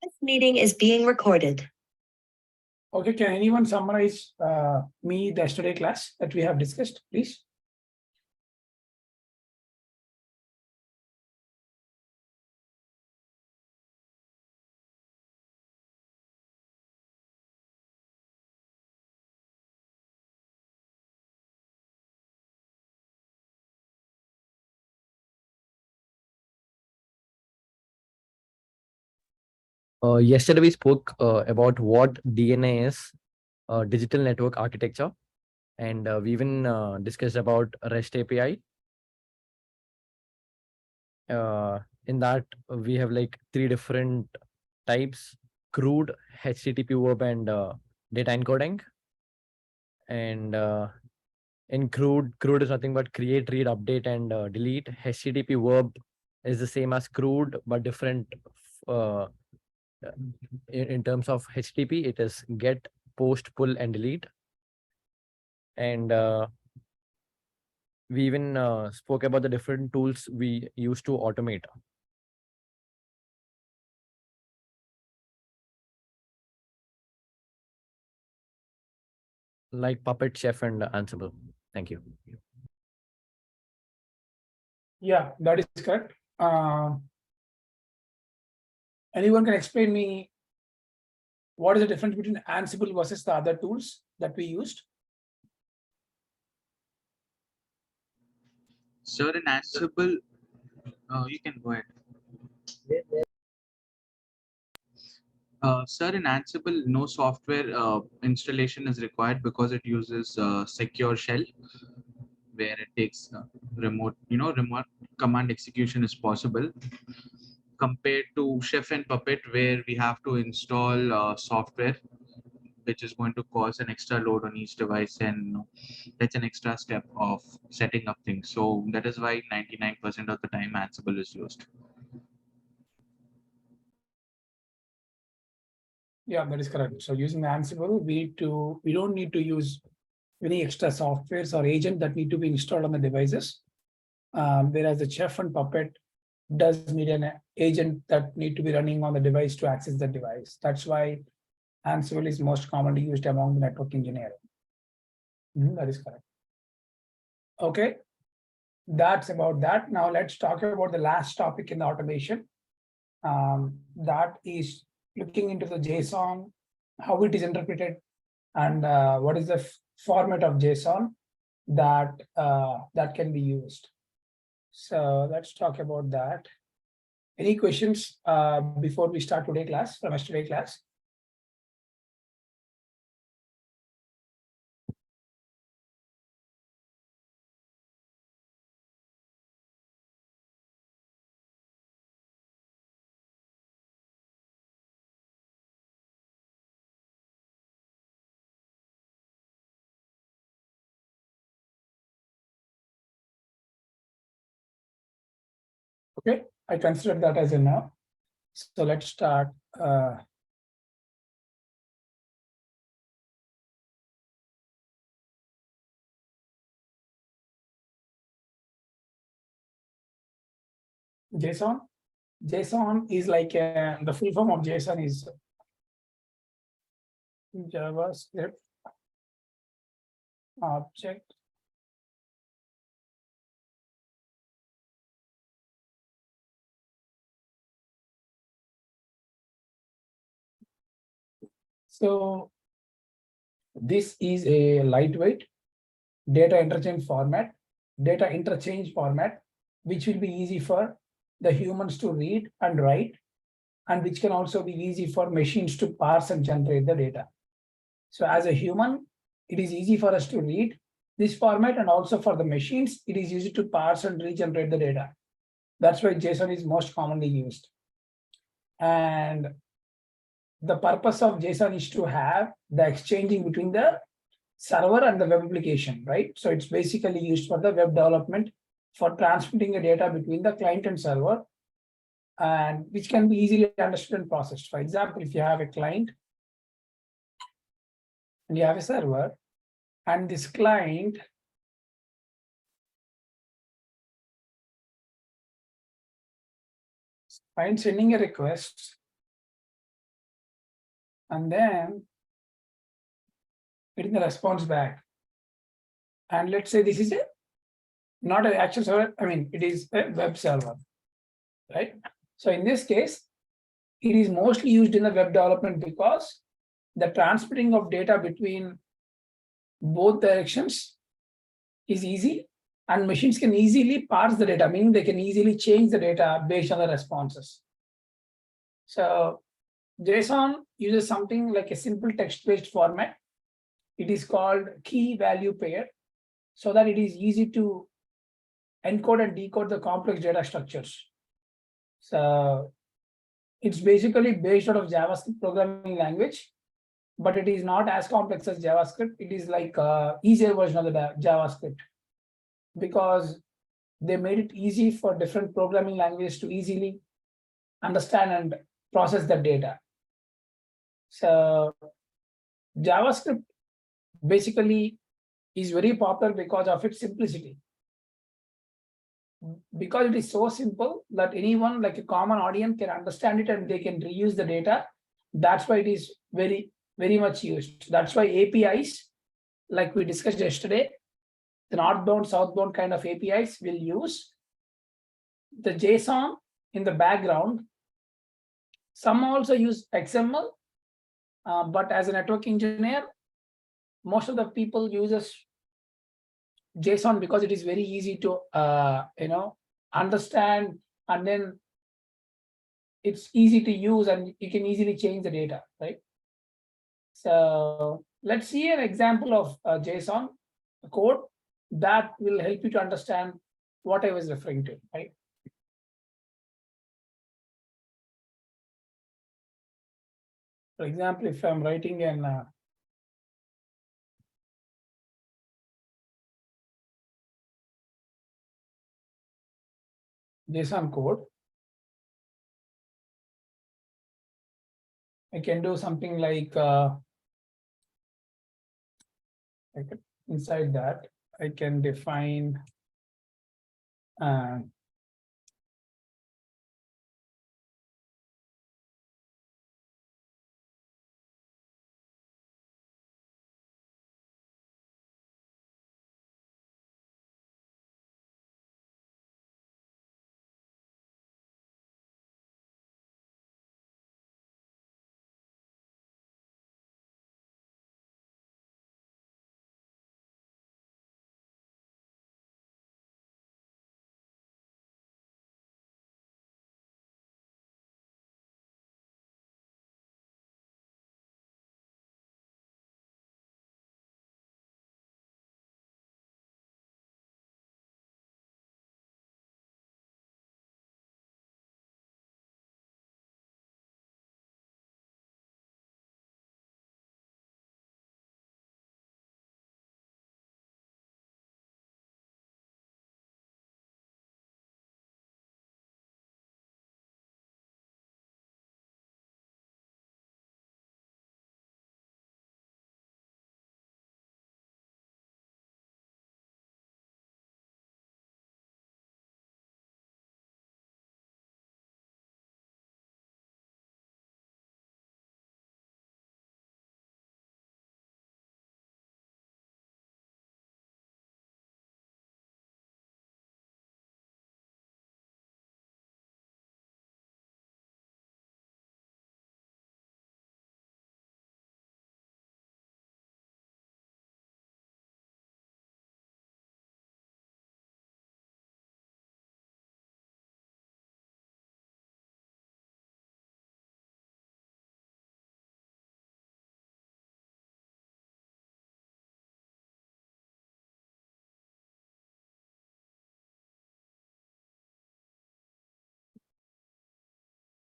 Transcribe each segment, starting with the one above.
This meeting is being recorded. Okay, can anyone summarize me the yesterday class that we have discussed, please? Yesterday we spoke about what DNA is, digital network architecture, and we even discussed about REST API. In that we have like three different types: crude, HTTP verb, and data encoding. And in crude is nothing but create, read, update, and delete. HTTP verb is the same as crude but different. Uh, in terms of HTTP, it is get, post, pull, and delete. And we even spoke about the different tools we use to automate. Like Puppet, Chef, and Ansible. Thank you. Yeah, that is correct. Anyone can explain me what is the difference between Ansible versus the other tools that we used? Sir, in Ansible, you can go ahead. Sir, in Ansible, no software installation is required because it uses secure shell, where it takes remote command execution is possible, compared to Chef and Puppet, where we have to install software, which is going to cause an extra load on each device, and that's an extra step of setting up things. So that is why 99% of the time Ansible is used. Yeah, that is correct. So using Ansible, we don't need to use any extra softwares or agent that need to be installed on the devices. Whereas the Chef and Puppet does need an agent that need to be running on the device to access the device. That's why Ansible is most commonly used among the network engineering. That is correct. Okay, that's about that. Now let's talk about the last topic in the automation. That is looking into the JSON, how it is interpreted, and what is the format of JSON that that can be used. So let's talk about that. Any questions before we start today's class, from yesterday's class? Okay, I consider that as a no. So let's start. JSON. JSON is like the full form of JSON is JavaScript object So this is a lightweight data interchange format, which will be easy for the humans to read and write, and which can also be easy for machines to parse and generate the data. So as a human, it is easy for us to read this format, and also for the machines, it is easy to parse and regenerate the data. That's why JSON is most commonly used. And the purpose of JSON is to have the exchanging between the server and the web application, right? So it's basically used for the web development, for transmitting the data between the client and server, and which can be easily understood and processed. For example, if you have a client and you have a server, and this client sending a request and then getting the response back. And let's say this is not an actual server, I mean, it is a web server, right? So in this case, it is mostly used in the web development because the transmitting of data between both directions is easy, and machines can easily parse the data, meaning they can easily change the data based on the responses. So JSON uses something like a simple text-based format. It is called key value pair, so that it is easy to encode and decode the complex data structures. So it's basically based out of JavaScript programming language, but it is not as complex as JavaScript. It is like a easier version of the JavaScript, because they made it easy for different programming languages to easily understand and process the data. So JavaScript basically is very popular because of its simplicity. Because it is so simple that anyone, like a common audience, can understand it and they can reuse the data. That's why it is very, very much used. That's why APIs, like we discussed yesterday, the northbound, southbound kind of APIs will use the JSON in the background. Some also use XML, but as a network engineer, most of the people uses JSON because it is very easy to understand, and then it's easy to use and you can easily change the data, right? So let's see an example of JSON code that will help you to understand what I was referring to, right? For example, if I'm writing an JSON code, I can do something like inside that, I can define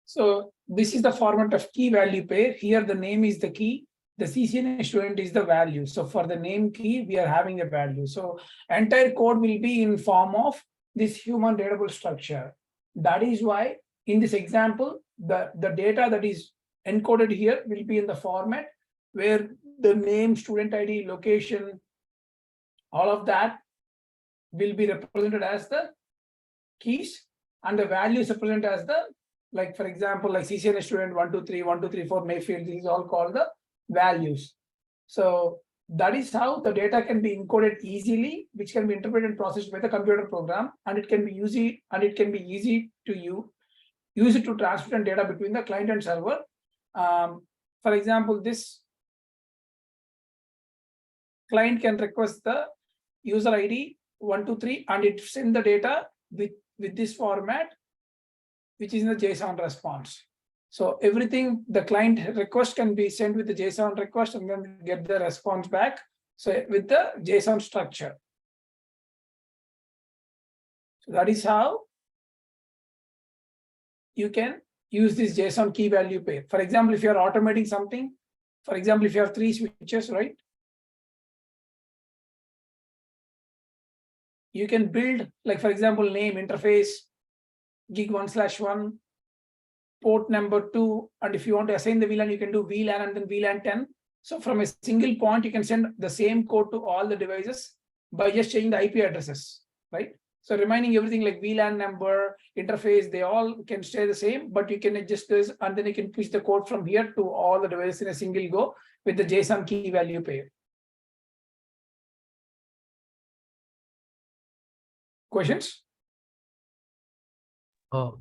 so this is the format of key value pair. Here the name is the key, the CCNA student is the value. So for the name key, we are having a value. So entire code will be in form of this human readable structure. That is why in this example, the data that is encoded here will be in the format where the name, student ID, location, all of that will be represented as the keys, and the value is represented as the like for example, like CCNA student 123, 1234 Mayfield, these is all called the values. So that is how the data can be encoded easily, which can be interpreted and processed by the computer program, and it can be easy to use it to transfer data between the client and server. For example, this client can request the user ID 123 and it send the data with this format, which is in the JSON response. So everything the client request can be sent with the JSON request and then get the response back. So with the JSON structure. So that is how you can use this JSON key value pair. For example, if you are automating something, for example, if you have 3 switches, right? You can build, like for example, name, interface, gig 1/1, port number 2, and if you want to assign the VLAN, you can do VLAN and then VLAN 10. So from a single point, you can send the same code to all the devices by just changing the IP addresses, right? So remaining everything like VLAN number, interface, they all can stay the same, but you can adjust this and then you can push the code from here to all the devices in a single go with the JSON key value pair. Questions?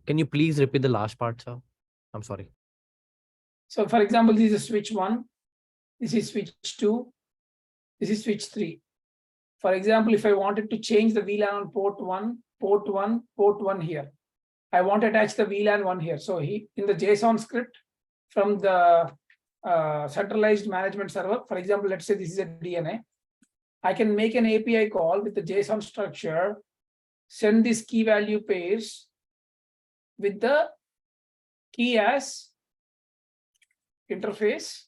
Can you please repeat the last part, sir? I'm sorry. So for example, this is switch 1, this is switch 2, this is switch 3. For example, if I wanted to change the VLAN on port 1 here, I want to attach the VLAN 1 here. So in the JSON script from the centralized management server, for example, let's say this is a DNA, I can make an API call with the JSON structure, send this key value pairs with the key as interface,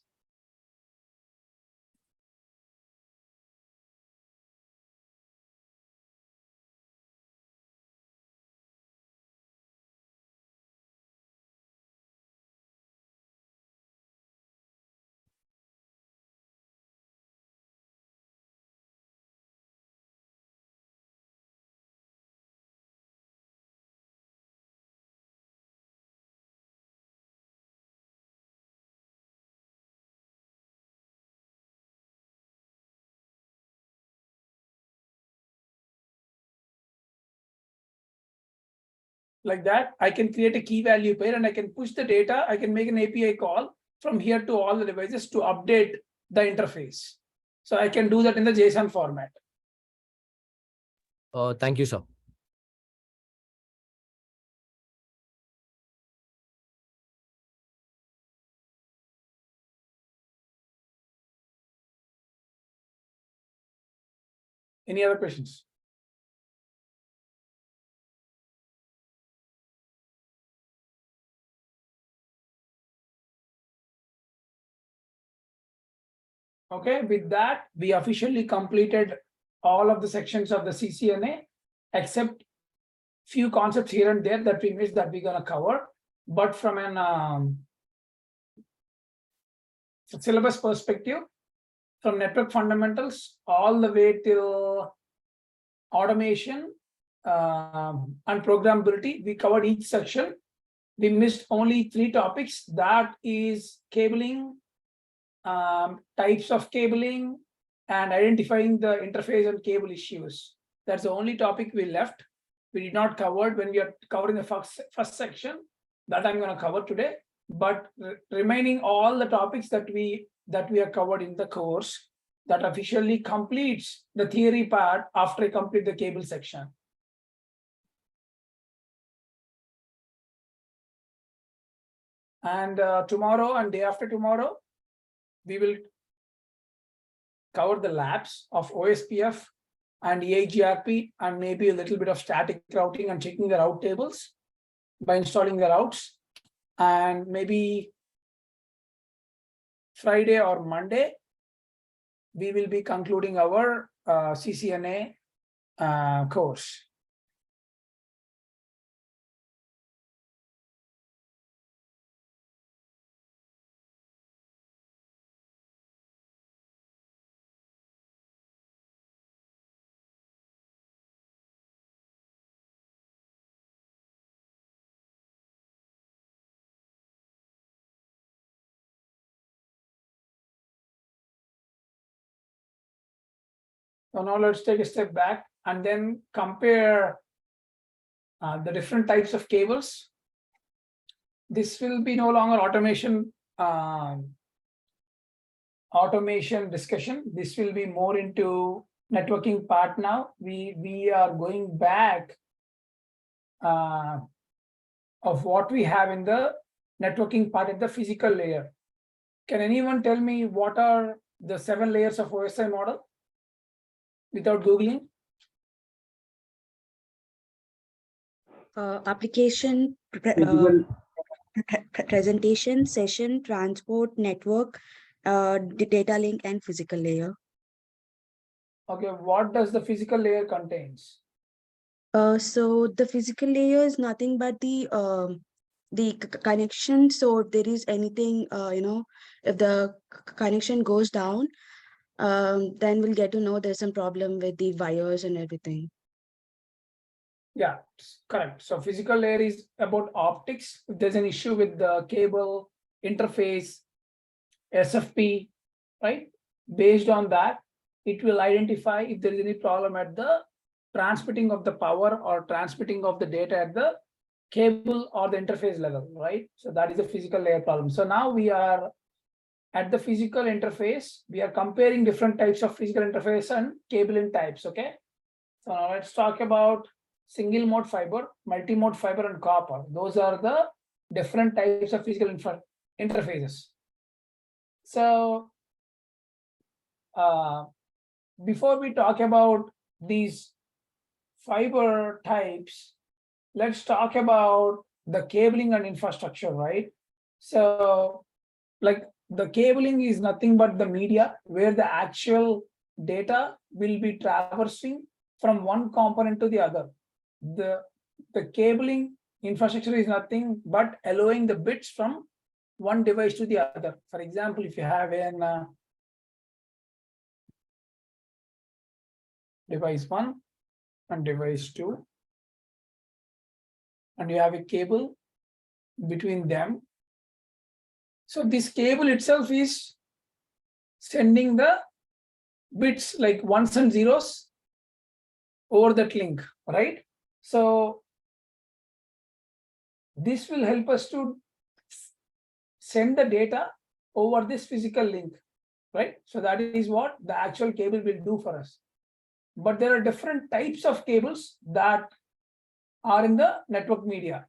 like that. I can create a key value pair and I can push the data. I can make an API call from here to all the devices to update the interface. So I can do that in the JSON format. Thank you, sir. Any other questions? Okay, with that, we officially completed all of the sections of the CCNA, except few concepts here and there that we missed that we're going to cover. But from an syllabus perspective, from network fundamentals all the way till automation and programmability, we covered each section. We missed only 3 topics. That is cabling, types of cabling, and identifying the interface and cable issues. That's the only topic we left. We did not cover when we are covering the first section that I'm going to cover today. But remaining all the topics that we are covered in the course, that officially completes the theory part after I complete the cable section. And tomorrow and day after tomorrow, we will cover the labs of OSPF and EIGRP and maybe a little bit of static routing and checking the route tables by installing the routes. And maybe Friday or Monday, we will be concluding our CCNA course. So now let's take a step back and then compare the different types of cables. This will be no longer automation discussion. This will be more into networking part now. We are going back of what we have in the networking part at the physical layer. Can anyone tell me what are the 7 layers of OSI model without Googling? Application, presentation, session, transport, network, the data link, and physical layer. Okay, what does the physical layer contains? So the physical layer is nothing but the connection. So if there is anything, if the connection goes down, then we'll get to know there's some problem with the wires and everything. Yeah, correct. So physical layer is about optics. If there's an issue with the cable, interface, SFP, right? Based on that, it will identify if there is any problem at the transmitting of the power or transmitting of the data at the cable or the interface level, right? So that is a physical layer problem. So now we are at the physical interface. We are comparing different types of physical interface and cabling types, okay? So now let's talk about single mode fiber, multi-mode fiber, and copper. Those are the different types of physical interfaces. So before we talk about these fiber types, let's talk about the cabling and infrastructure, right? So like the cabling is nothing but the media where the actual data will be traversing from one component to the other. The cabling infrastructure is nothing but allowing the bits from one device to the other. For example, if you have an device 1 and device 2, and you have a cable between them. So this cable itself is sending the bits like ones and zeros over that link, right? So this will help us to send the data over this physical link, right? So that is what the actual cable will do for us. But there are different types of cables that are in the network media.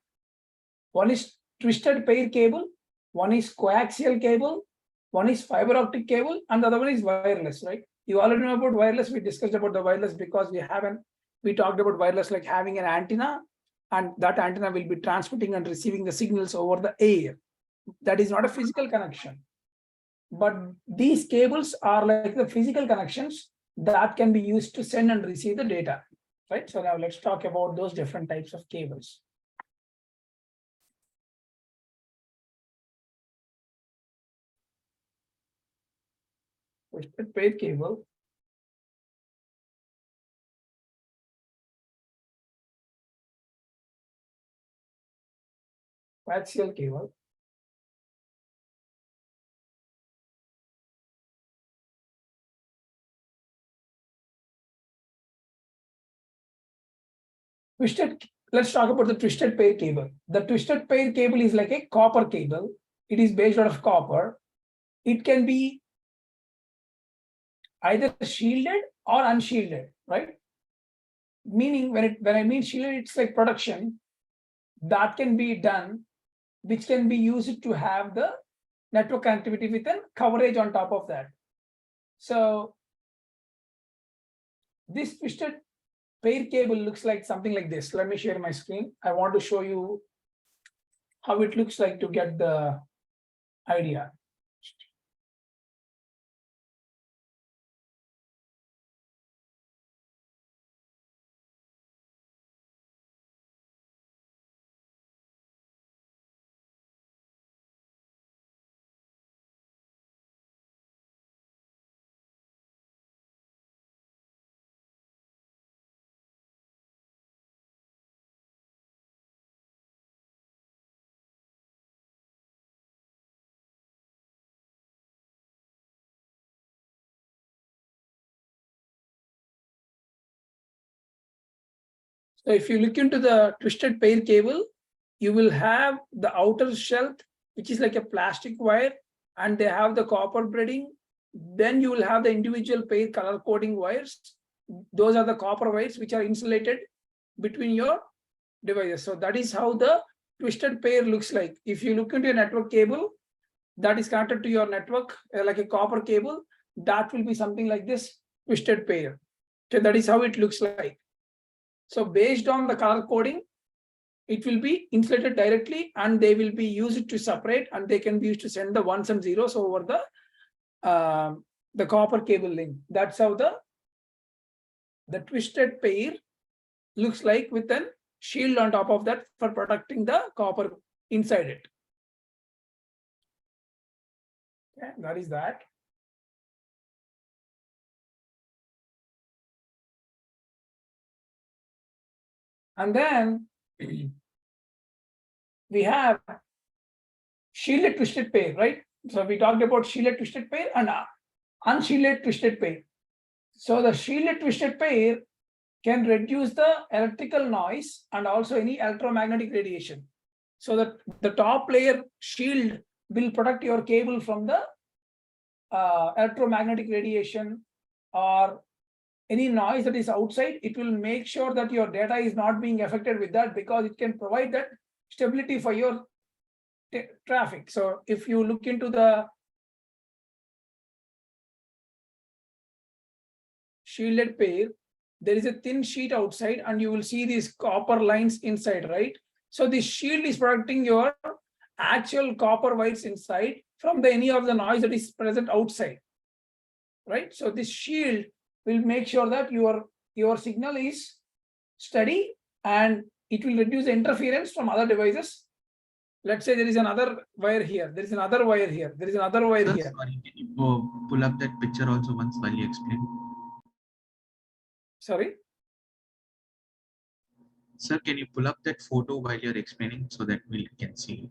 One is twisted pair cable, one is coaxial cable, one is fiber optic cable, and the other one is wireless, right? You already know about wireless. We discussed about the wireless because we talked about wireless like having an antenna, and that antenna will be transmitting and receiving the signals over the air. That is not a physical connection. But these cables are like the physical connections that can be used to send and receive the data, right? So now let's talk about those different types of cables. Twisted pair cable. Coaxial cable. Let's talk about the twisted pair cable. The twisted pair cable is like a copper cable. It is based out of copper. It can be either shielded or unshielded, right? Meaning when I mean shielded, it's like production that can be done, which can be used to have the network connectivity with a coverage on top of that. So this twisted pair cable looks like something like this. Let me share my screen. I want to show you how it looks like to get the idea. So if you look into the twisted pair cable, you will have the outer shelf, which is like a plastic wire, and they have the copper braiding. Then you will have the individual pair color coding wires. Those are the copper wires which are insulated between your devices. So that is how the twisted pair looks like. If you look into a network cable that is connected to your network, like a copper cable, that will be something like this twisted pair. So that is how it looks like. So based on the color coding, it will be insulated directly, and they will be used to separate, and they can be used to send the ones and zeros over the copper cable link. That's how the twisted pair looks like, with a shield on top of that for protecting the copper inside it. Okay, that is that. And then we have shielded twisted pair, right? So we talked about shielded twisted pair and unshielded twisted pair. So the shielded twisted pair can reduce the electrical noise and also any electromagnetic radiation. So that the top layer shield will protect your cable from the electromagnetic radiation or any noise that is outside. It will make sure that your data is not being affected with that, because it can provide that stability for your traffic. So if you look into the shielded pair, there is a thin sheet outside and you will see these copper lines inside, right? So this shield is protecting your actual copper wires inside from any of the noise that is present outside, right? So this shield will make sure that your signal is steady, and it will reduce the interference from other devices. Let's say there is another wire here, there is another wire here, there is another wire Sir, here. sorry, can you pull up that picture also once while you explain? Sorry? Sir, can you pull up that photo while you're explaining so that we can see?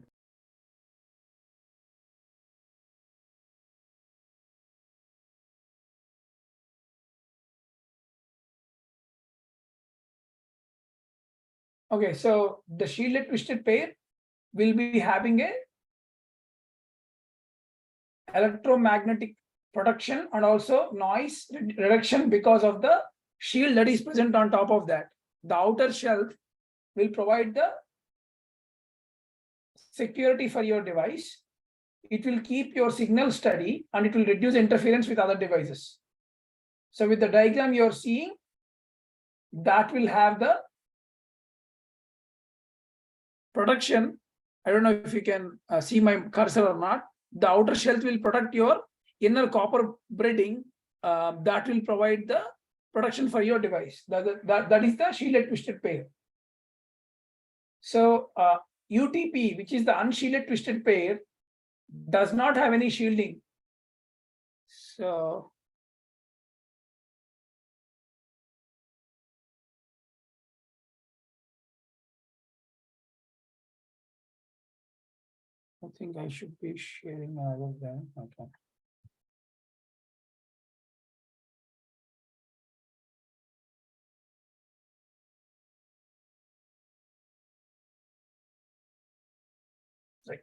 Okay, so the shielded twisted pair will be having a electromagnetic protection and also noise reduction because of the shield that is present on top of that. The outer shelf will provide the security for your device. It will keep your signal steady, and it will reduce interference with other devices. So with the diagram you're seeing, that will have the protection. I don't know if you can see my cursor or not. The outer shelf will protect your inner copper braiding. That will provide the protection for your device. That is the shielded twisted pair. So UTP, which is the unshielded twisted pair, does not have any shielding. So I think I should be sharing another than okay. Right.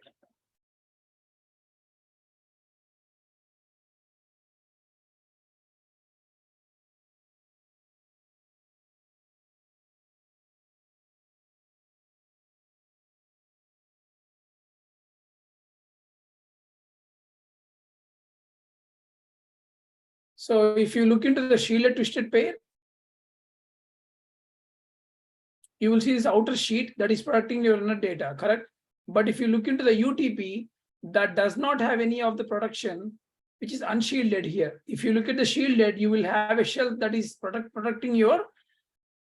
So if you look into the shielded twisted pair, you will see this outer sheet that is protecting your inner data, correct? But if you look into the UTP, that does not have any of the protection, which is unshielded here. If you look at the shielded, you will have a shelf that is protecting your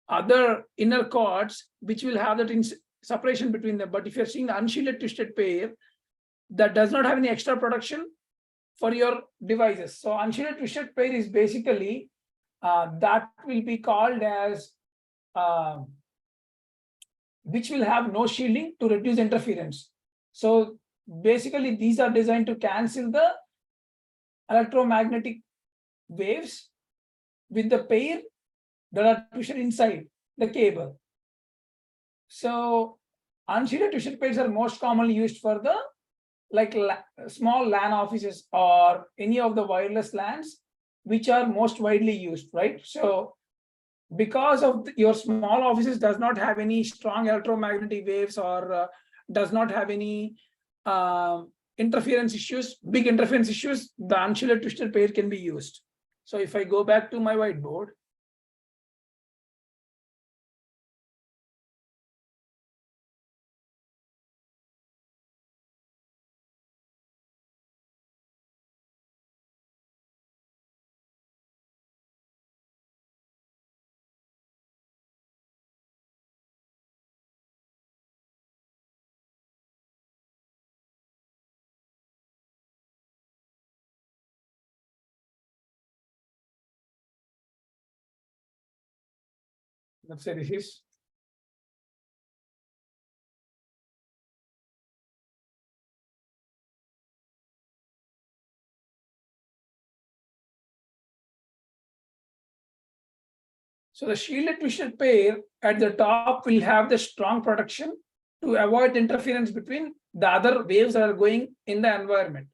other inner cords, which will have that in separation between them. But if you're seeing the unshielded twisted pair, that does not have any extra protection for your devices. So unshielded twisted pair is basically that will be called as which will have no shielding to reduce interference. So basically these are designed to cancel the electromagnetic waves with the pair that are twisted inside the cable. So unshielded twisted pairs are most commonly used for the small LAN offices or any of the wireless LANs, which are most widely used, right? So because of your small offices does not have any strong electromagnetic waves or does not have any interference issues, big interference issues, the unshielded twisted pair can be used. So if I go back to my whiteboard, let's say this is so the shielded twisted pair at the top will have the strong protection to avoid interference between the other waves that are going in the environment.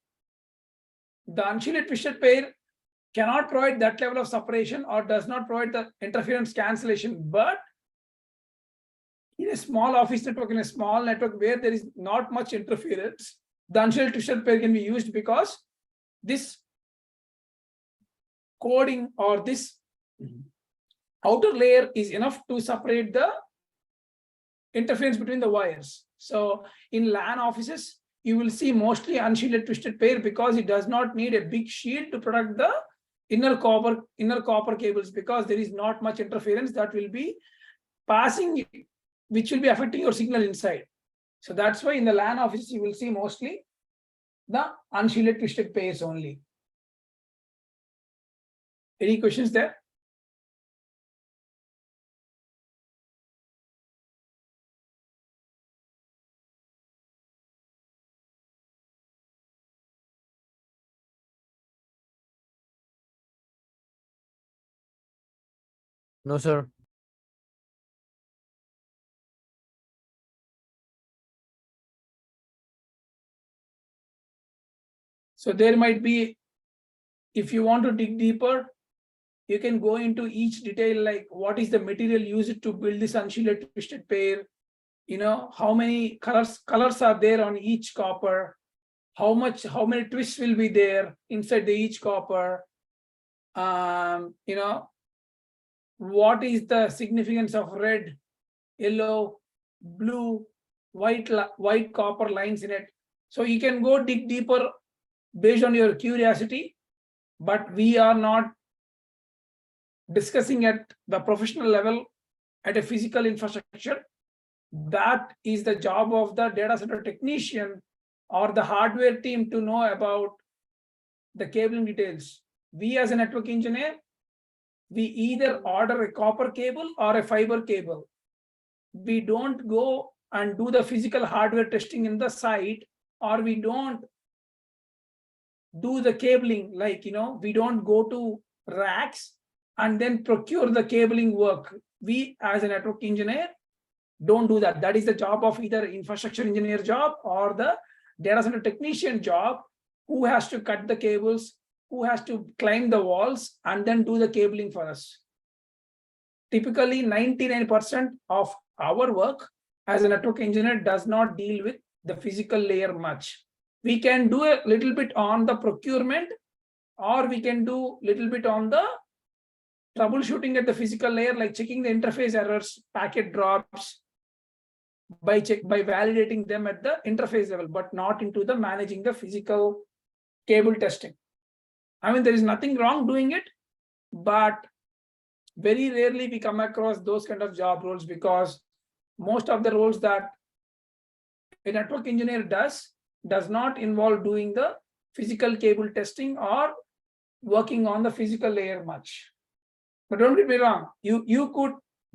The unshielded twisted pair cannot provide that level of separation or does not provide the interference cancellation, but in a small office network, in a small network where there is not much interference, the unshielded twisted pair can be used because this coding or this outer layer is enough to separate the interference between the wires. So in LAN offices, you will see mostly unshielded twisted pair because it does not need a big shield to protect the inner copper cables, because there is not much interference that will be passing, which will be affecting your signal inside. So that's why in the LAN offices, you will see mostly the unshielded twisted pairs only. Any questions there? No, sir. So there might be, if you want to dig deeper, you can go into each detail, like what is the material used to build this unshielded twisted pair, how many colors are there on each copper, how many twists will be there inside each copper, what is the significance of red, yellow, blue, white copper lines in it. So you can go dig deeper based on your curiosity, but we are not discussing at the professional level at a physical infrastructure. That is the job of the data center technician or the hardware team to know about the cabling details. We as a network engineer, we either order a copper cable or a fiber cable. We don't go and do the physical hardware testing in the site, or we don't do the cabling, we don't go to racks and then procure the cabling work. We as a network engineer don't do that. That is the job of either infrastructure engineer job or the data center technician job, who has to cut the cables, who has to climb the walls and then do the cabling for us. Typically 99% of our work as a network engineer does not deal with the physical layer much. We can do a little bit on the procurement, or we can do a little bit on the troubleshooting at the physical layer, like checking the interface errors, packet drops, by validating them at the interface level, but not into the managing the physical cable testing. I mean, there is nothing wrong doing it, but very rarely we come across those kind of job roles, because most of the roles that a network engineer does not involve doing the physical cable testing or working on the physical layer much. But don't get me wrong, you could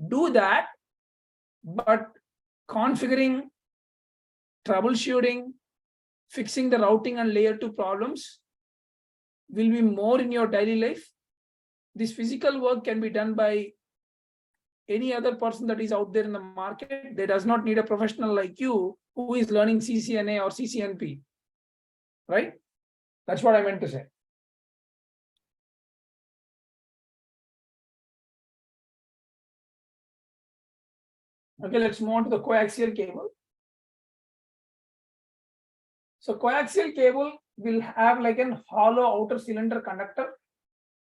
do that, but configuring, troubleshooting, fixing the routing and layer 2 problems will be more in your daily life. This physical work can be done by any other person that is out there in the market, they does not need a professional like you who is learning CCNA or CCNP, right? That's what I meant to say. Okay, let's move on to the coaxial cable. So coaxial cable will have like an hollow outer cylinder conductor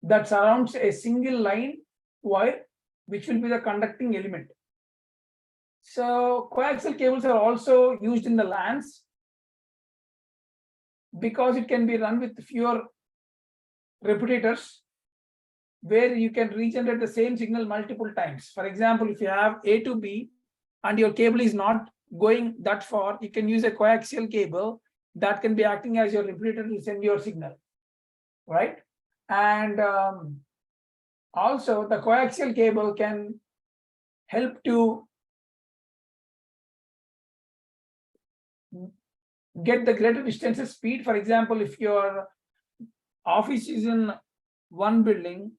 that surrounds a single line wire, which will be the conducting element. So coaxial cables are also used in the LANs because it can be run with fewer repeaters, where you can regenerate the same signal multiple times. For example, if you have A to B and your cable is not going that far, you can use a coaxial cable that can be acting as your repeater to send your signal, right? And also the coaxial cable can help to get the greater distances speed. For example, if your office is in one building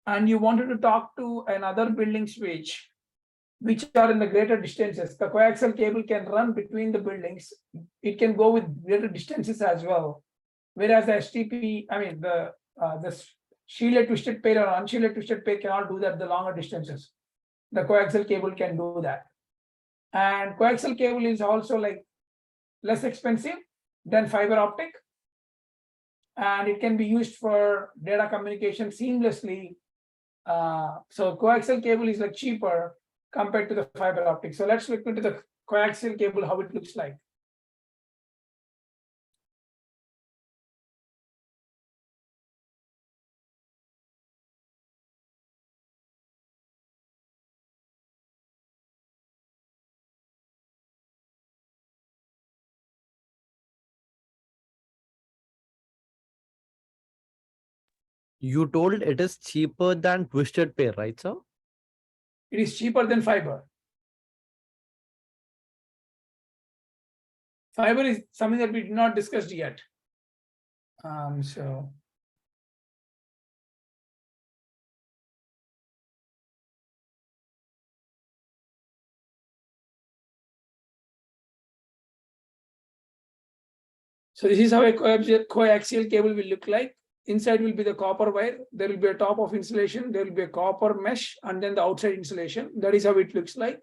and you wanted to talk to another building switch, which are in the greater distances, the coaxial cable can run between the buildings. It can go with greater distances as well. Whereas the STP, I mean the shielded twisted pair or unshielded twisted pair cannot do that the longer distances. The coaxial cable can do that. And coaxial cable is also like less expensive than fiber optic. And it can be used for data communication seamlessly. So coaxial cable is like cheaper compared to the fiber optic. So let's look into the coaxial cable, how it looks like. You told it is cheaper than twisted pair, right, sir? It is cheaper than fiber. Fiber is something that we did not discussed yet. So this is how a coaxial cable will look like. Inside will be the copper wire. There will be a top of insulation. There will be a copper mesh, and then the outside insulation. That is how it looks like.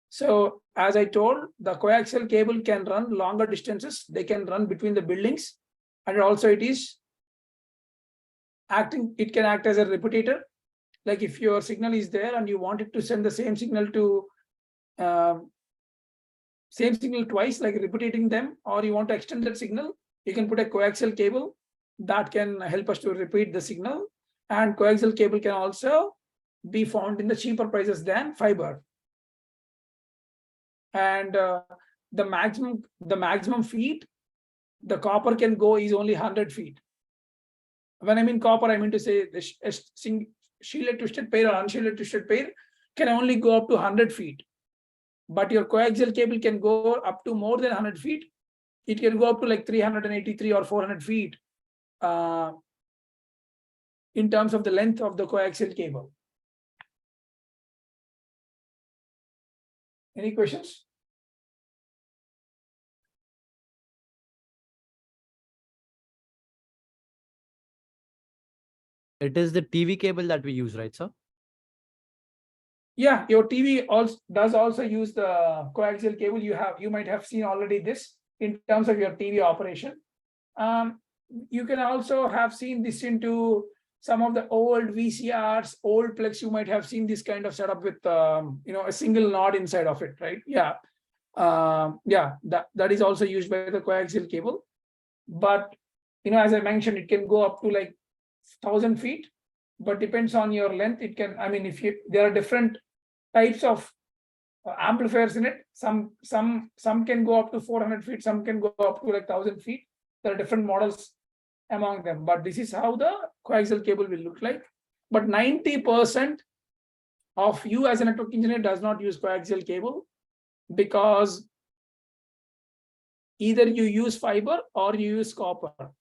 So as I told, the coaxial cable can run longer distances. They can run between the buildings, and also it is acting. It can act as a repeater. Like if your signal is there and you wanted to send the same signal to same signal twice, like repeating them, or you want to extend that signal, you can put a coaxial cable that can help us to repeat the signal. And coaxial cable can also be found in the cheaper prices than fiber. And the maximum feet the copper can go is only 100 feet. When I mean copper, I mean to say the shielded twisted pair or unshielded twisted pair can only go up to 100 feet. But your coaxial cable can go up to more than 100 feet. It can go up to like 383 or 400 feet in terms of the length of the coaxial cable. Any questions? It is the TV cable that we use, right, sir? Yeah, your TV also use the coaxial cable. You might have seen already this in terms of your TV operation. You can also have seen this into some of the old VCRs, old Plex. You might have seen this kind of setup with a single node inside of it, right? Yeah, that is also used by the coaxial cable. But as I mentioned, it can go up to like 1,000 feet, but depends on your length. It can, there are different types of amplifiers in it. Some can go up to 400 feet, some can go up to like 1,000 feet. There are different models among them, but this is how the coaxial cable will look like. But 90% of you as a network engineer does not use coaxial cable, because either you use fiber or you use copper.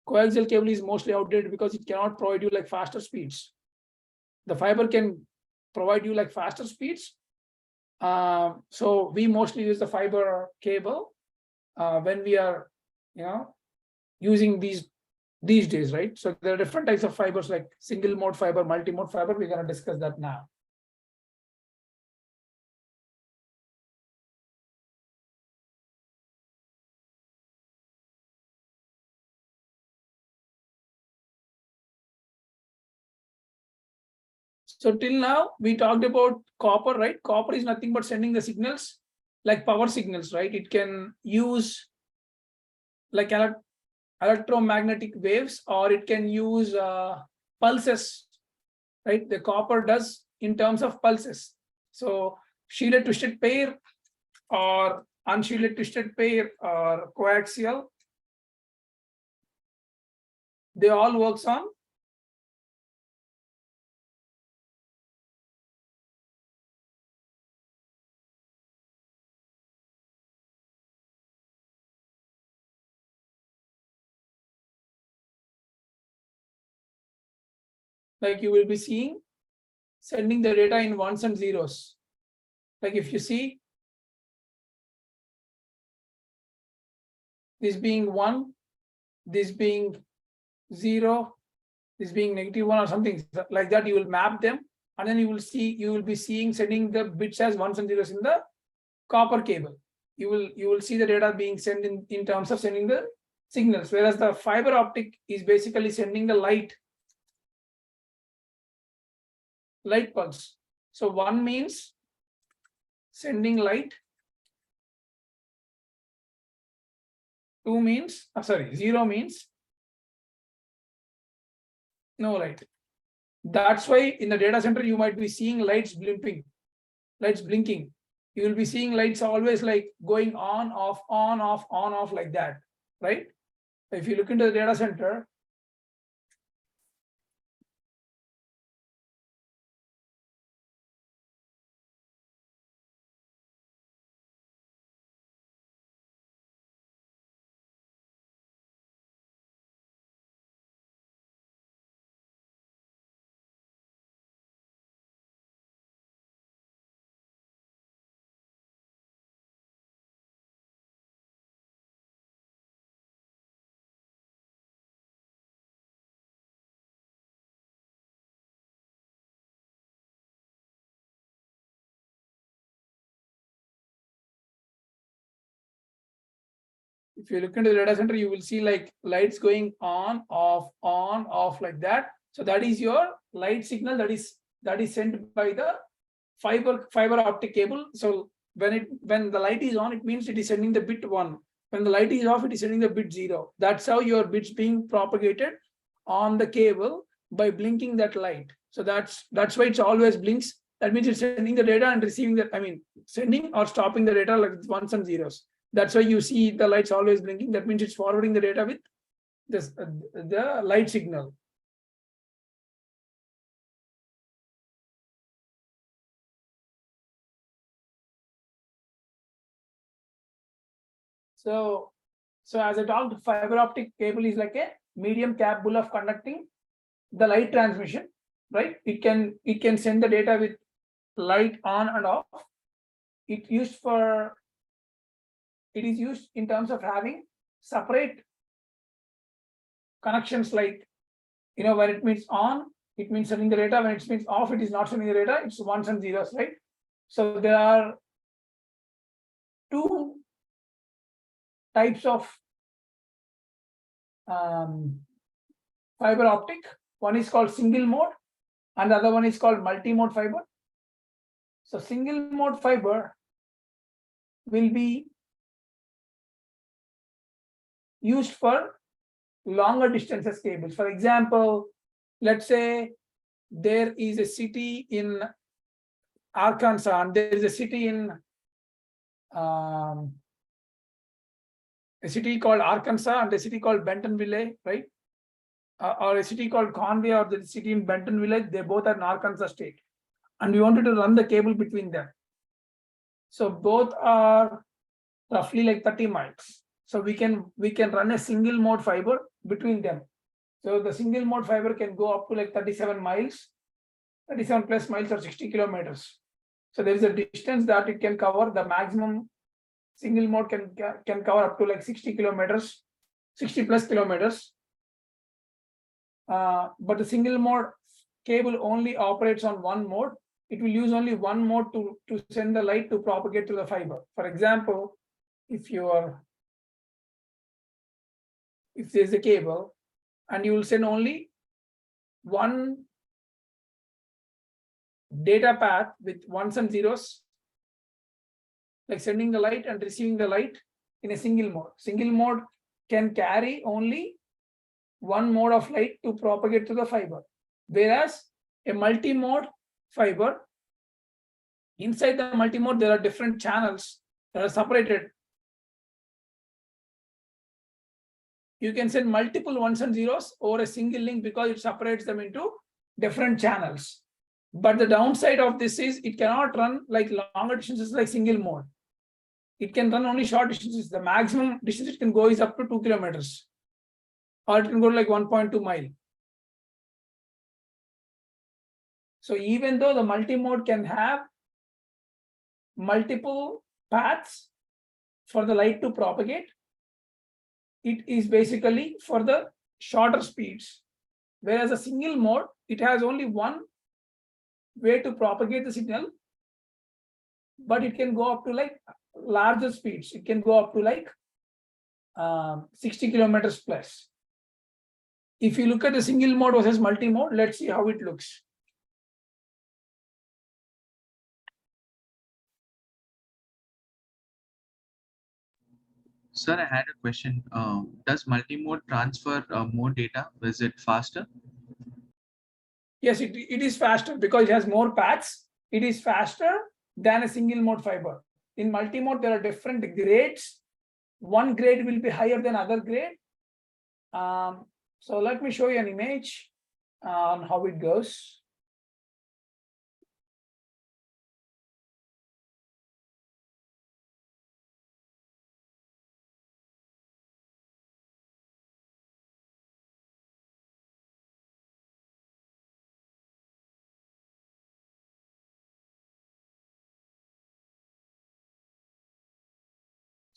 Coaxial cable is mostly outdated because it cannot provide you like faster speeds. The fiber can provide you like faster speeds. So we mostly use the fiber cable when we are, using these days, right? So there are different types of fibers like single mode fiber, multi-mode fiber. We're going to discuss that now. So till now we talked about copper, right? Copper is nothing but sending the signals like power signals, right? It can use like electromagnetic waves, or it can use pulses, right? The copper does in terms of pulses. So shielded twisted pair or unshielded twisted pair or coaxial, they all works on like you will be seeing sending the data in ones and zeros. Like if you see this being 1, this being 0, this being -1 or something like that, you will map them, and then you will be seeing sending the bits as ones and zeros in the copper cable. You will see the data being sent in terms of sending the signals, whereas the fiber optic is basically sending the light pulse. So 1 means sending light, 2 means 0 means no light. That's why in the data center you might be seeing lights blinking. You will be seeing lights always like going on, off, on, off, on, off, like that, right? If you look into the data center, if you look into the data center, you will see like lights going on, off, like that. So that is your light signal that is sent by the fiber optic cable. So when the light is on, it means it is sending the bit 1. When the light is off, it is sending the bit 0. That's how your bits being propagated on the cable by blinking that light. So that's why it's always blinks. That means it's sending the data and receiving that. I mean, sending or stopping the data like ones and zeros. That's why you see the lights always blinking. That means it's forwarding the data with this the light signal. So as I talked, fiber optic cable is like a medium capable of conducting the light transmission, right? It can send the data with light on and off. It is used in terms of having separate connections, like when it means on, it means sending the data. When it means off, it is not sending the data. It's ones and zeros, right? So there are 2 types of fiber optic. One is called single mode and the other one is called multi-mode fiber. So single mode fiber will be used for longer distances cables. For example, let's say there is a city in Arkansas and there is a city in a city called Arkansas and a city called Bentonville, right? Or a city called Conway or the city in Bentonville. They both are in Arkansas state, and we wanted to run the cable between them. So both are roughly like 30 miles. So we can run a single mode fiber between them. So the single mode fiber can go up to like 37 miles. 37 plus miles or 60 kilometers. So there is a distance that it can cover. The maximum single mode can cover up to like 60 kilometers, 60 plus kilometers. But the single mode cable only operates on one mode. It will use only one mode to send the light to propagate to the fiber. For example, if there's a cable and you will send only one data path with ones and zeros, like sending the light and receiving the light in a single mode. Single mode can carry only one mode of light to propagate to the fiber, whereas a multi-mode fiber, inside the multi-mode there are different channels that are separated. You can send multiple ones and zeros over a single link because it separates them into different channels. But the downside of this is it cannot run like longer distances like single mode. It can run only short distances. The maximum distance it can go is up to 2 kilometers, or it can go like 1.2 mile. So even though the multi-mode can have multiple paths for the light to propagate, it is basically for the shorter speeds. Whereas a single mode, it has only one way to propagate the signal, but it can go up to like larger speeds. It can go up to like 60 kilometers plus. If you look at the single mode versus multi-mode, let's see how it looks. Sir, I had a question. Does multimode transfer more data? Is it faster? Yes, it is faster because it has more paths. It is faster than a single mode fiber. In multi-mode, there are different grades. One grade will be higher than other grade. So let me show you an image on how it goes.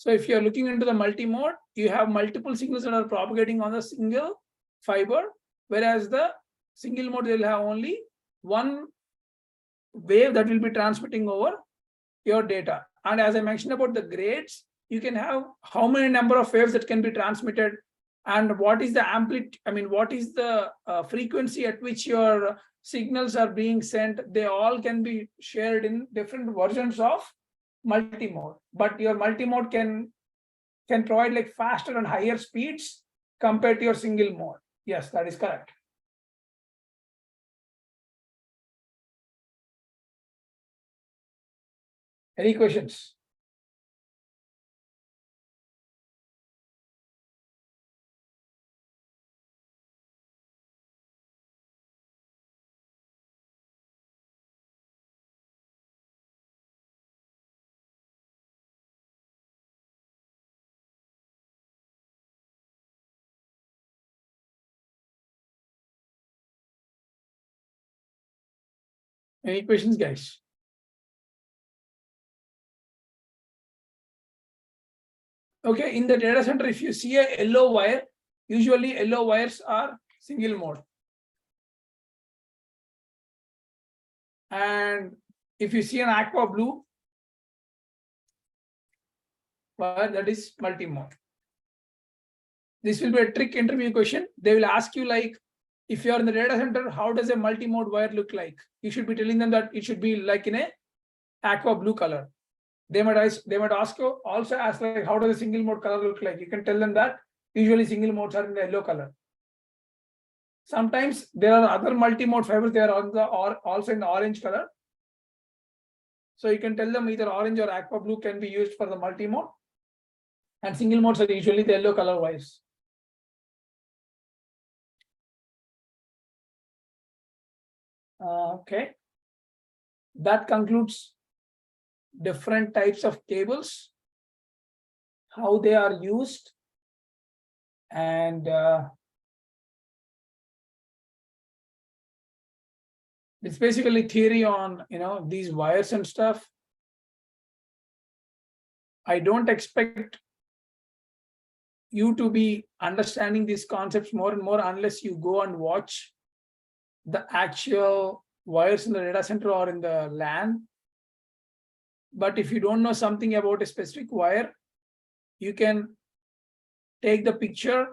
So if you're looking into the multi-mode, you have multiple signals that are propagating on the single fiber, whereas the single mode will have only one wave that will be transmitting over your data. And as I mentioned about the grades, you can have how many number of waves that can be transmitted, and what is the amplitude, what is the frequency at which your signals are being sent. They all can be shared in different versions of multi-mode, but your multi-mode can provide like faster and higher speeds compared to your single mode. Yes, that is correct. Any questions? Any questions, guys? Okay, in the data center, if you see a yellow wire, usually yellow wires are single mode. And if you see an aqua blue wire, that is multi-mode. This will be a trick interview question. They will ask you like, if you are in the data center, how does a multi-mode wire look like? You should be telling them that it should be like in a aqua blue color. They might ask you also ask like, how does a single mode color look like? You can tell them that usually single modes are in the yellow color. Sometimes there are other multi-mode fibers, they are on the also in the orange color. So you can tell them either orange or aqua blue can be used for the multi-mode, and single modes are usually the yellow color wise. Okay, that concludes different types of cables, how they are used, and It's basically theory on, these wires and stuff. I don't expect you to be understanding these concepts more and more unless you go and watch the actual wires in the data center or in the LAN. But if you don't know something about a specific wire, you can take the picture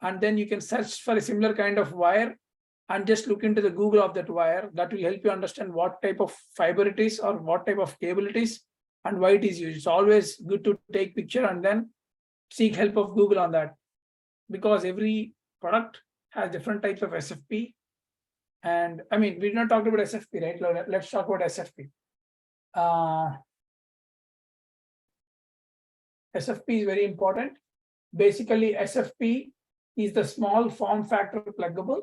and then you can search for a similar kind of wire and just look into the Google of that wire. That will help you understand what type of fiber it is or what type of cable it is and why it is used. It's always good to take picture and then seek help of Google on that, because every product has different types of SFP. And I mean, we're not talking about SFP, right? Let's talk about SFP. SFP is very important. Basically, SFP is the small form factor pluggable.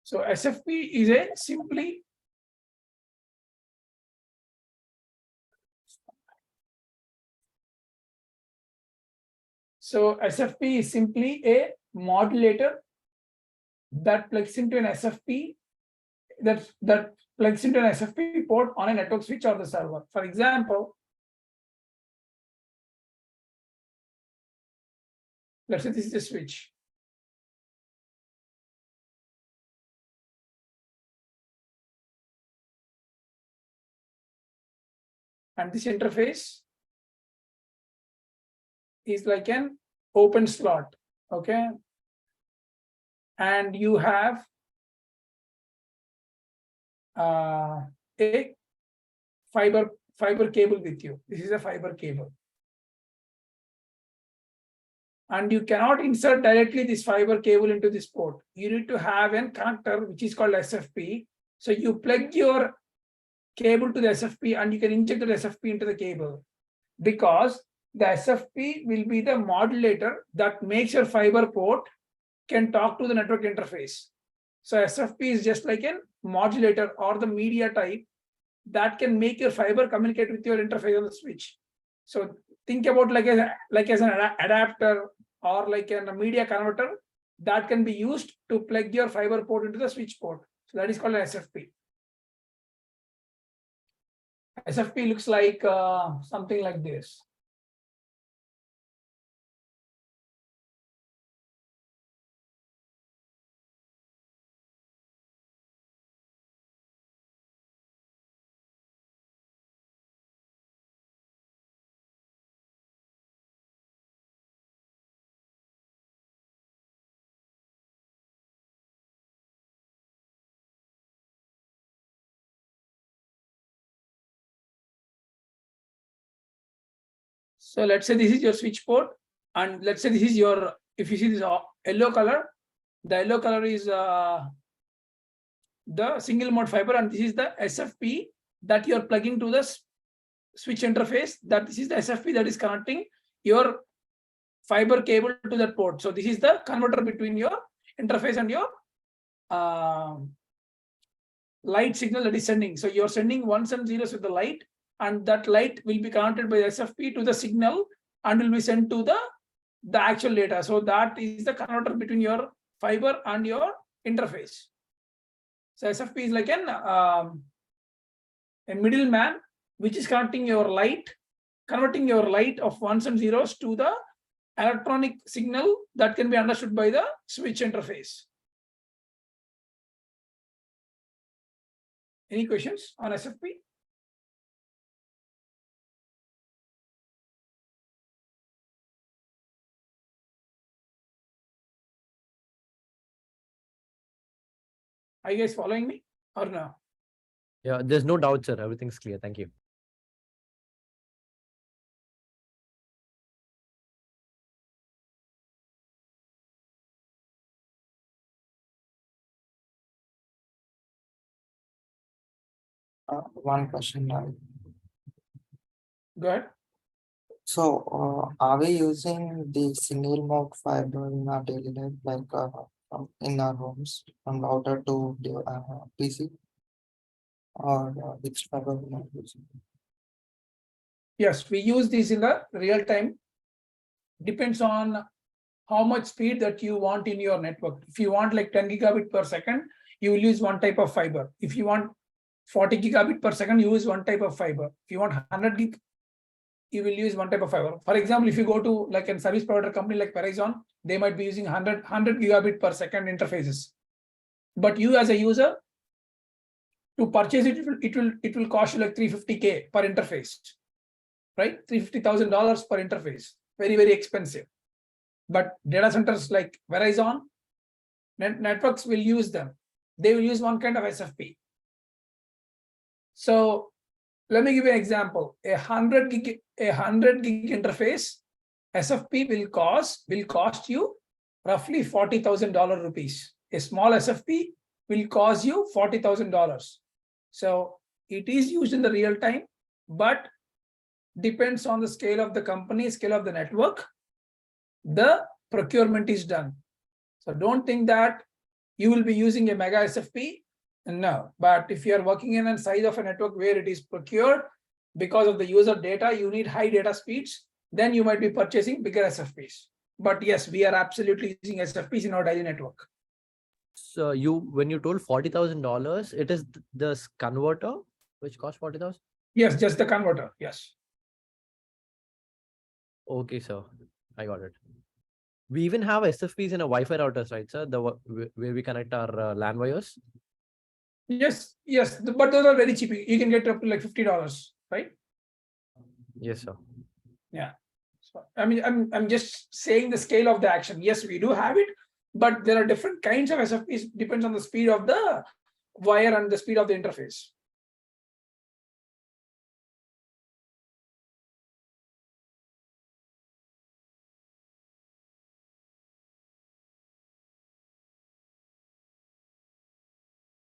So SFP is a simply SFP is simply a modulator that plugs into an SFP that plugs into an SFP port on a network switch or the server. For example, let's say this is a switch. And this interface is like an open slot, okay? And you have a fiber cable with you. This is a fiber cable. And you cannot insert directly this fiber cable into this port. You need to have a connector, which is called SFP. So you plug your cable to the SFP and you can inject the SFP into the cable, because the SFP will be the modulator that makes your fiber port can talk to the network interface. So SFP is just like a modulator or the media type that can make your fiber communicate with your interface on the switch. So think about like as an adapter or like a media converter that can be used to plug your fiber port into the switch port. So that is called an SFP. SFP looks like something like this. So let's say this is your switch port, and let's say this is your, if you see this yellow color, the yellow color is the single mode fiber, and this is the SFP that you're plugging to the switch interface. That this is the SFP that is connecting your fiber cable to that port. So this is the converter between your interface and your light signal that is sending. So you're sending ones and zeros with the light, and that light will be connected by the SFP to the signal and will be sent to the actual data. So that is the converter between your fiber and your interface. So SFP is like a middleman which is connecting your light, converting your light of ones and zeros to the electronic signal that can be understood by the switch interface. Any questions on SFP? Are you guys following me or no? Yeah, there's no doubt, sir. Everything's clear. Thank you. One question now. Go ahead. So, are we using the single mode fiber in our daily life, like in our homes, from router to the PC, or which fiber we are using? Yes, we use these in the real time. Depends on how much speed that you want in your network. If you want like 10 gigabit per second, you will use one type of fiber. If you want 40 gigabit per second, you use one type of fiber. If you want 100 gig, you will use one type of fiber. For example, if you go to like a service provider company like Verizon, they might be using 100 gigabit per second interfaces. But you as a user, to purchase it will cost you like 350K per interface, right? $350,000 per interface. Very, very expensive. But data centers like Verizon, networks will use them. They will use one kind of SFP. So let me give you an example. A 100 gig interface SFP will cost you roughly $40,000 rupees. A small SFP will cost you $40,000. So it is used in the real time, but depends on the scale of the company, scale of the network, the procurement is done. So don't think that you will be using a mega SFP. No, but if you are working in a size of a network where it is procured because of the user data, you need high data speeds, then you might be purchasing bigger SFPs. But yes, we are absolutely using SFPs in our daily network. So when you told $40,000, it is the converter which costs 40,000? Yes, just the converter. Yes. Okay, sir. I got it. We even have SFPs in a Wi-Fi routers, right, sir? Where we connect our LAN wires. Yes, but those are very cheap. You can get up to like $50, right? Yes, sir. Yeah. So, I mean, I'm just saying the scale of the action. Yes, we do have it, but there are different kinds of SFPs. Depends on the speed of the wire and the speed of the interface.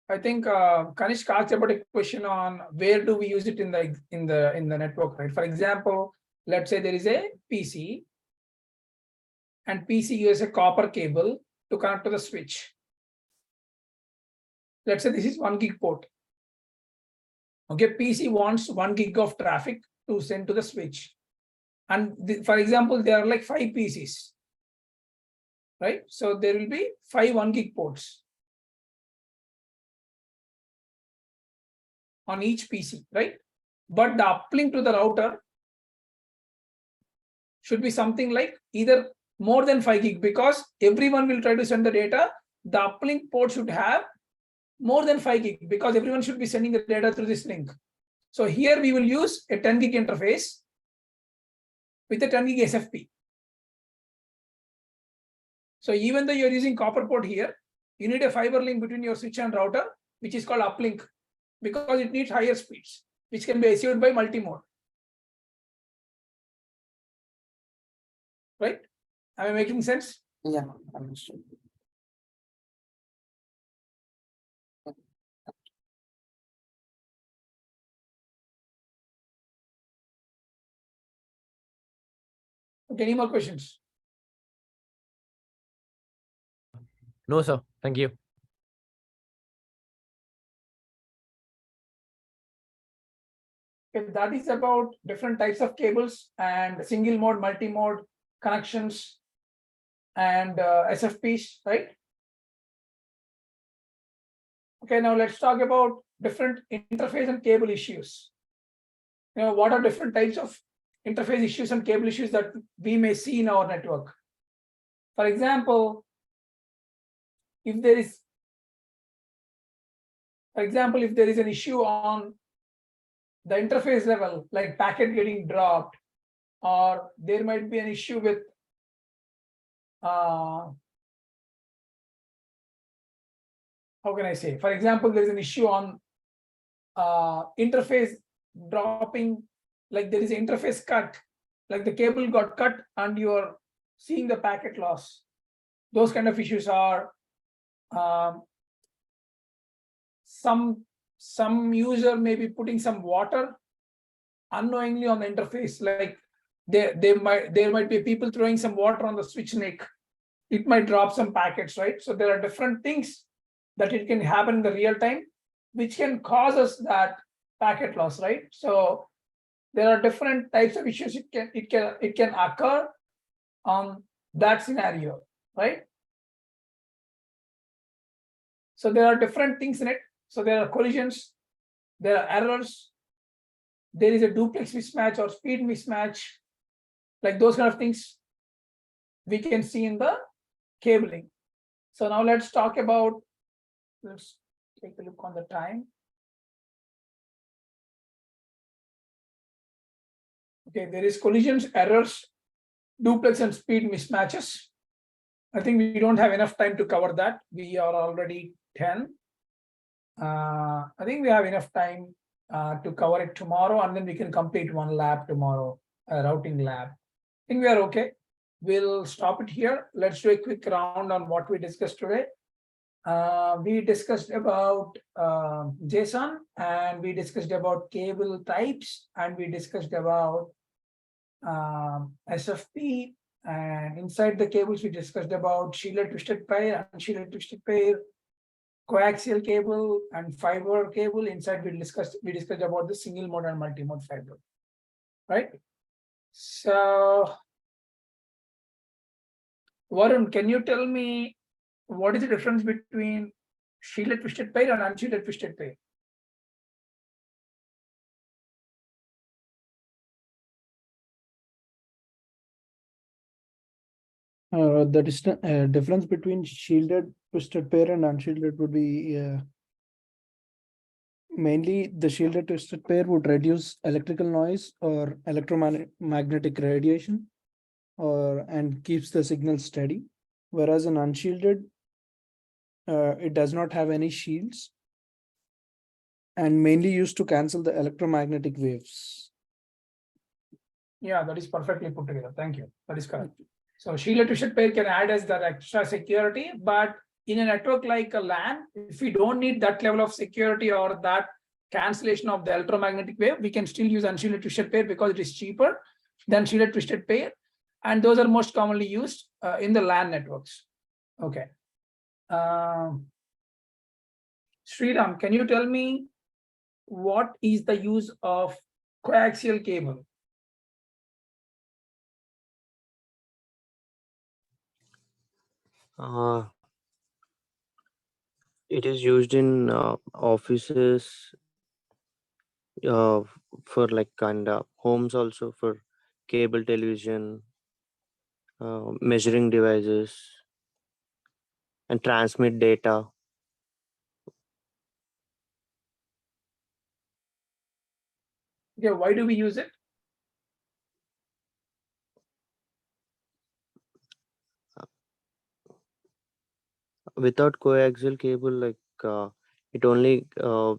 I think Kanishk asked about a question on where do we use it in the network, right? For example, let's say there is a PC, and PC uses a copper cable to connect to the switch. Let's say this is 1 gig port. Okay, PC wants 1 gig of traffic to send to the switch. And for example, there are like 5 PCs, right? So there will be 5 1 gig ports on each PC, right? But the uplink to the router should be something like either more than 5 gig, because everyone will try to send the data. The uplink port should have more than 5 gig because everyone should be sending the data through this link. So here we will use a 10 gig interface with a 10 gig SFP. So even though you're using copper port here, you need a fiber link between your switch and router, which is called uplink, because it needs higher speeds, which can be achieved by multi-mode. Right? Am I making sense? Yeah, understood. Okay, any more questions? No, sir. Thank you. Okay, that is about different types of cables and single mode, multi-mode connections and SFPs, right? Okay, now let's talk about different interface and cable issues. What are different types of interface issues and cable issues that we may see in our network? For example, if there is an issue on the interface level, like packet getting dropped, or there might be an issue with how can I say? For example, there is an issue on interface dropping, like there is an interface cut, like the cable got cut and you are seeing the packet loss. Those kind of issues are some user may be putting some water unknowingly on the interface, like there might be people throwing some water on the switch neck. It might drop some packets, right? So there are different things that it can happen in the real time, which can cause us that packet loss, right? So there are different types of issues it can occur on that scenario, right? So there are different things in it. So there are collisions, there are errors, there is a duplex mismatch or speed mismatch, like those kind of things we can see in the cabling. So now let's talk about, let's take a look on the time. Okay, there is collisions, errors, duplex and speed mismatches. I think we don't have enough time to cover that. We are already 10. I think we have enough time to cover it tomorrow, and then we can complete one lab tomorrow, a routing lab. I think we are okay. We'll stop it here. Let's do a quick round on what we discussed today. We discussed about JSON, and we discussed about cable types, and we discussed about SFP, and inside the cables we discussed about shielded twisted pair, unshielded twisted pair, coaxial cable, and fiber cable. Inside we discussed about the single mode and multi-mode fiber, right? So Varun, can you tell me what is the difference between shielded twisted pair and unshielded twisted pair? The difference between shielded twisted pair and unshielded would be mainly the shielded twisted pair would reduce electrical noise or electromagnetic radiation, and keeps the signal steady, whereas an unshielded it does not have any shields and mainly used to cancel the electromagnetic waves. Yeah, that is perfectly put together. Thank you. That is correct. So shielded twisted pair can add as that extra security, but in a network like a LAN, if we don't need that level of security or that cancellation of the electromagnetic wave, we can still use unshielded twisted pair because it is cheaper than shielded twisted pair, and those are most commonly used in the LAN networks. Okay. Sriram, can you tell me what is the use of coaxial cable? It is used in offices, for like kind of homes also, for cable television, measuring devices, and transmit data. Okay, why do we use it? Without coaxial cable, like it only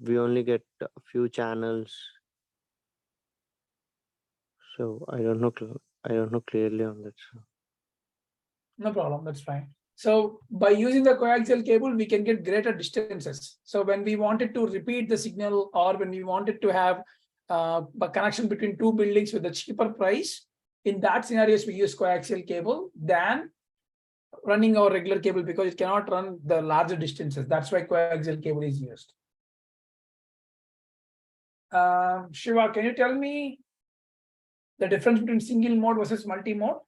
we only get a few channels. So I don't know. I don't know clearly on that. So. No problem, that's fine. So by using the coaxial cable, we can get greater distances. So when we wanted to repeat the signal, or when we wanted to have a connection between two buildings with a cheaper price, in that scenarios, we use coaxial cable than running our regular cable, because it cannot run the larger distances. That's why coaxial cable is used. Shiva, can you tell me the difference between single mode versus multi-mode?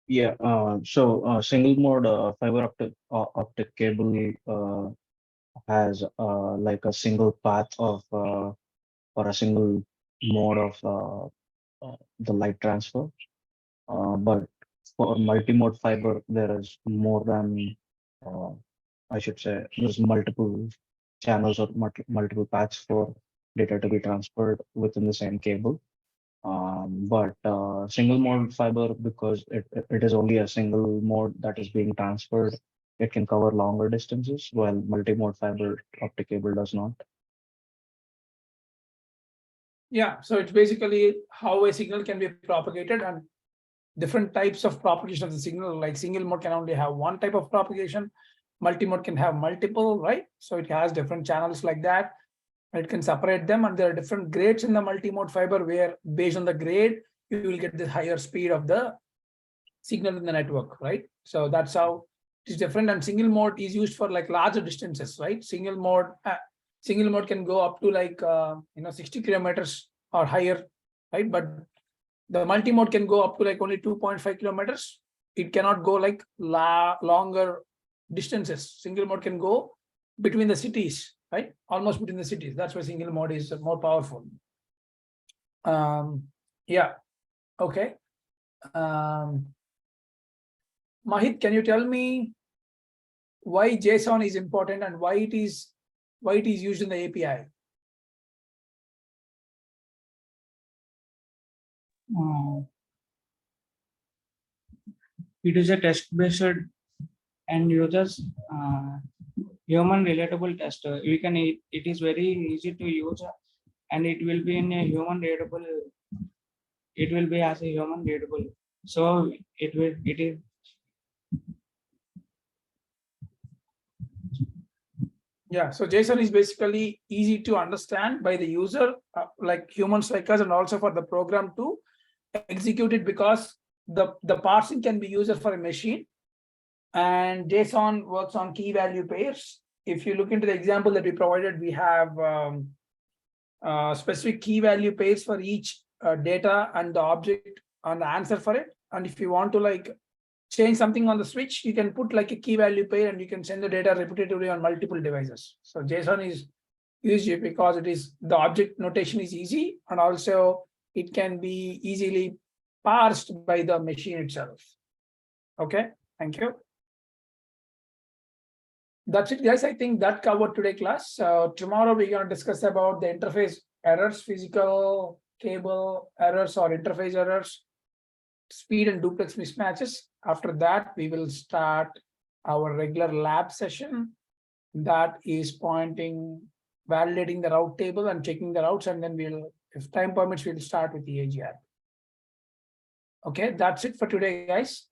Yeah, so single mode fiber optic cable has like a single path of or a single mode of the light transfer. But for multi-mode fiber, there is more than uh, I should say there's multiple channels or multiple paths for data to be transferred within the same cable. But single mode fiber, because it is only a single mode that is being transferred, it can cover longer distances, while multi-mode fiber optic cable does not. Yeah, so it's basically how a signal can be propagated, and different types of propagation of the signal. Like single mode can only have one type of propagation, multimode can have multiple, right? So it has different channels like that. It can separate them, and there are different grades in the multimode fiber where based on the grade, you will get the higher speed of the signal in the network, right? So that's how it's different. And single mode is used for like larger distances, right? Single mode can go up to like 60 kilometers or higher, right? But the multi-mode can go up to like only 2.5 kilometers. It cannot go like longer distances. Single mode can go between the cities, right? Almost between the cities. That's why single mode is more powerful. Yeah. Okay. Mahit, can you tell me why JSON is important and why it is used in the API? It is a text-based and uses human relatable test. It is very easy to use, and it will be in a human readable. It will be as a human readable. So it is. Yeah, so JSON is basically easy to understand by the user, like humans like us, and also for the program to execute it, because the parsing can be used for a machine, and JSON works on key value pairs. If you look into the example that we provided, we have specific key value pairs for each data and the object and the answer for it. And if you want to like change something on the switch, you can put like a key value pair and you can send the data repetitively on multiple devices. So JSON is used because it is the object notation is easy, and also it can be easily parsed by the machine itself. Okay, thank you. That's it, guys. I think that covered today class. So tomorrow we're going to discuss about the interface errors, physical cable errors or interface errors, speed and duplex mismatches. After that, we will start our regular lab session that is validating the route table and checking the routes, and then we'll, if time permits, we'll start with the AGR. Okay, that's it for today, guys.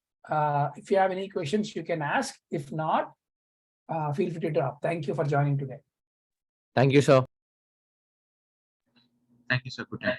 If you have any questions, you can ask. If not, feel free to drop. Thank you for joining today. Thank you, sir. Thank you, sir. Good night.